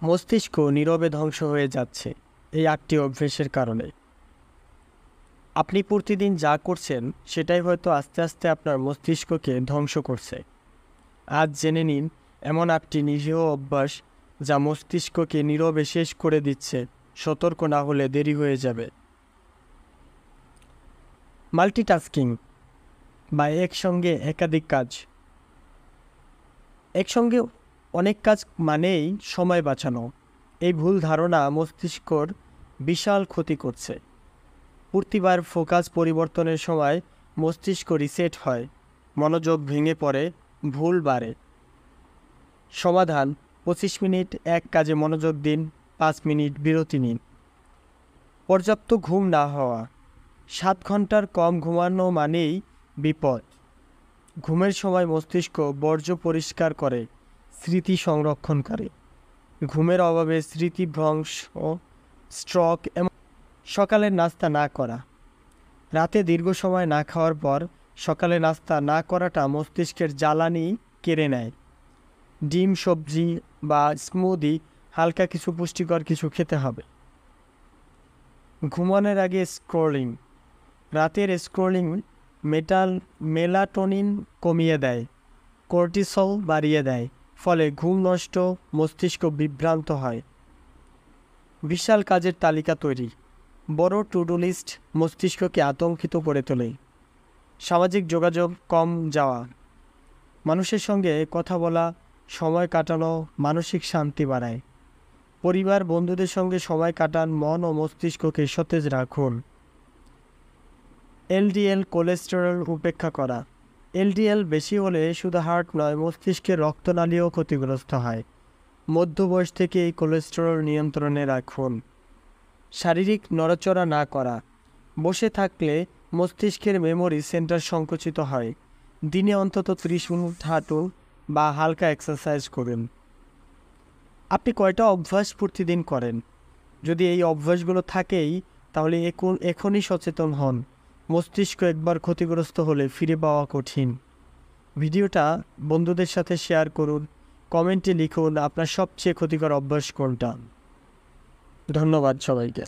মস্তিষ্ক নীরবে ধ্বংস হয়ে যাচ্ছে এই 8টি অভ্যেসের কারণে। আপনি প্রতিদিন যা করছেন সেটাই হয়তো আস্তে আস্তে আপনার মস্তিষ্ককে ধ্বংস করছে। আজ জেনে নিন এমন 8টি নিরীহ অভ্যাস যা মস্তিষ্ককে নীরবে শেষ করে দিচ্ছে। সতর্ক না হলে দেরি হয়ে যাবে। মাল্টিটাস্কিং বা একসঙ্গে একাধিক কাজ। একসঙ্গে অনেক কাজ মানেই সময় বাঁচানো। এই ভুল ধারণা মস্তিষ্কর বিশাল ক্ষতি করছে। প্রতিবার ফোকাস পরিবর্তনের সময় মস্তিষ্ক রিসেট হয়, মনোযোগ ভেঙে পড়ে, ভুল বাড়ে। সমাধান: 25 মিনিট এক কাজে মনোযোগ দিন, 5 মিনিট বিরতি নিন। পর্যাপ্ত ঘুম না হওয়া। 7 ঘন্টার কম ঘুমানো মানেই বিপদ। ঘুমের সময় মস্তিষ্ক বর্জ্য পরিষ্কার করে, স্মৃতি সংরক্ষণ করে। ঘুমের অভাবে স্মৃতিভ্রংশ, স্ট্রোক এবং সকালের নাস্তা না করা। রাতে দীর্ঘ সময় না খাওয়ার পর সকালে নাস্তা না করাটা মস্তিষ্কের জ্বালানি কেড়ে নেয়। ডিম, সবজি বা স্মুদি, হালকা কিছু পুষ্টিকর কিছু খেতে হবে। ঘুমানোর আগে স্ক্রলিং। রাতের স্ক্রলিং মেলাটোনিন কমিয়ে দেয়, কর্টিসল বাড়িয়ে দেয়, ফলে ঘুম নষ্ট, মস্তিষ্ক বিভ্রান্ত হয়। বিশাল কাজের তালিকা তৈরি। বড় টু ডু লিস্ট মস্তিষ্ককে আতঙ্কিত করে তোলে। সামাজিক যোগাযোগ কম যাওয়া। মানুষের সঙ্গে কথা বলা, সময় কাটানো মানসিক শান্তি বাড়ায়। পরিবার, বন্ধুদের সঙ্গে সময় কাটান, মন ও মস্তিষ্ককে সতেজ রাখুন। এলডিএল কোলেস্টেরল উপেক্ষা করা। এলডিএল বেশি হলে শুধু হার্ট নয়, মস্তিষ্কের রক্তনালীও ক্ষতিগ্রস্ত হয়। মধ্যবয়স থেকে এই কোলেস্টেরল নিয়ন্ত্রণে রাখুন। শারীরিক নড়াচড়া না করা। বসে থাকলে মস্তিষ্কের মেমোরি সেন্টার সংকুচিত হয়। দিনে অন্তত 30 মিনিট হাঁটুন বা হালকা এক্সারসাইজ করুন। আপনি কয়টা অভ্যাস প্রতিদিন করেন? যদি এই অভ্যাসগুলো থাকেই তাহলে এখনই সচেতন হন। মস্তিষ্ক একবার ক্ষতিগ্রস্ত হলে ফিরে পাওয়া কঠিন। ভিডিওটা বন্ধুদের সাথে শেয়ার করুন। কমেন্টে লিখুন আপনার সবচেয়ে ক্ষতিকর অভ্যাস কোনটা। ধন্যবাদ সবাইকে।